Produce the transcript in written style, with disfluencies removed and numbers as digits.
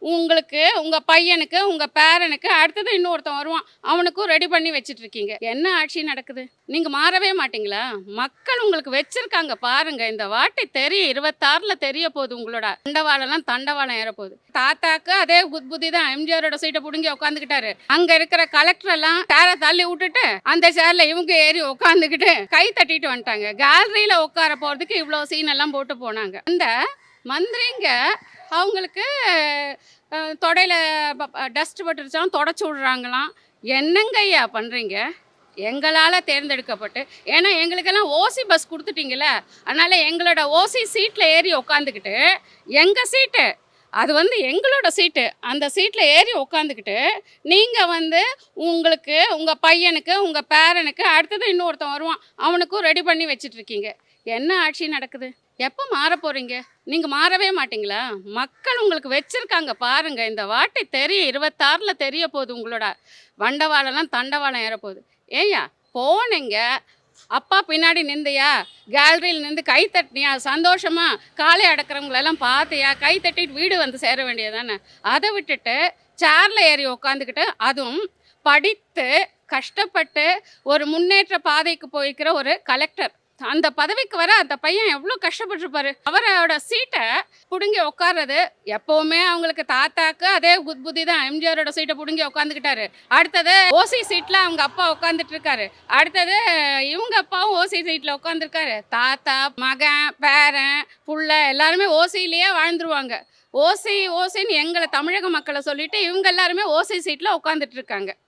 உங்களுக்கு, உங்க பையனுக்கு, உங்க பேரனுக்கு அடுத்தது இன்னொருத்தன் வருவான். அவனுக்கும் ரெடி பண்ணி வச்சுட்ருக்கீங்க. என்ன ஆட்சி நடக்குது? நீங்க மாறவே மாட்டீங்களா? மக்கள் உங்களுக்கு வச்சிருக்காங்க பாருங்க. இந்த வாட்டி தெரியும். 26ல தெரிய போகுது உங்களோட தண்டவாளம்லாம் தண்டவாளம் ஏறப்போகுது. தாத்தாக்கு அதே குத்புத்தி தான். எம்ஜிஆரோட சீட்ட புடுங்கி உட்காந்துக்கிட்டாரு. அங்க இருக்கிற கலெக்டர் எல்லாம் சேர தள்ளி விட்டுட்டு, அந்த சேர்ல இவங்க ஏறி உட்காந்துக்கிட்டு கை தட்டிட்டு வந்துட்டாங்க. கேலரியில உட்கார போறதுக்கு இவ்வளோ சீன் எல்லாம் போட்டு போனாங்க. அந்த மந்திரிங்க அவங்களுக்கு தொடையில டஸ்ட் பட்டுருச்சாலும் தொடச்சி விடுறாங்களாம். என்னங்கய்யா பண்ணுறீங்க? எங்களால் தேர்ந்தெடுக்கப்பட்டு ஏன்னா எங்களுக்கெல்லாம் ஓசி பஸ் கொடுத்துட்டீங்கள, அதனால் எங்களோட ஓசி சீட்டில் ஏறி உக்காந்துக்கிட்டு எங்கள் சீட்டு அது எங்களோட சீட்டு. அந்த சீட்டில் ஏறி உக்காந்துக்கிட்டு நீங்கள் உங்களுக்கு, உங்கள் பையனுக்கு, உங்கள் பேரனுக்கு அடுத்தது இன்னொருத்தன் வருவான். அவனுக்கும் ரெடி பண்ணி வச்சிட்ருக்கீங்க. என்ன ஆட்சி நடக்குது? எப்போ மாற போகிறீங்க? நீங்கள் மாறவே மாட்டீங்களா? மக்கள் உங்களுக்கு வச்சிருக்காங்க பாருங்க. இந்த வாட்டி தெரியும். 26ல தெரிய போகுது உங்களோட வண்டவாளம்லாம் தண்டவாளம் ஏறப்போகுது. ஏய்யா போனீங்க, அப்பா பின்னாடி நின்றியா? கேலரியில் நின்று கை தட்டினியா? சந்தோஷமா காலை அடக்கிறவங்களெல்லாம் பார்த்தியா? கை தட்டிட்டு வீடு சேர வேண்டியதானே. அதை விட்டுட்டு சேரில் ஏறி உக்காந்துக்கிட்டு, அதுவும் படித்து கஷ்டப்பட்டு ஒரு முன்னேற்ற பாதைக்கு போய்க்கிற ஒரு கலெக்டர், அந்த பதவிக்கு வர அந்த பையன் எவ்வளோ கஷ்டப்பட்டுருப்பாரு. அவரோட சீட்டை பிடுங்கி உட்கார்றது எப்போவுமே அவங்களுக்கு தாத்தாக்கு அதே குத்புத்தி தான். எம்ஜிஆரோட சீட்டை பிடுங்கி உட்காந்துக்கிட்டாரு. அடுத்தது ஓசி சீட்டில் அவங்க அப்பா உட்காந்துட்டு இருக்காரு. அடுத்தது இவங்க அப்பாவும் ஓசி சீட்டில் உட்காந்துருக்காரு. தாத்தா, மகன், பேரன், புள்ள எல்லாருமே ஓசியிலேயே வாழ்ந்துருவாங்க. ஓசின்னு எங்களை தமிழக மக்களை சொல்லிட்டு இவங்க எல்லாருமே ஓசி சீட்டில் உட்காந்துட்டு இருக்காங்க.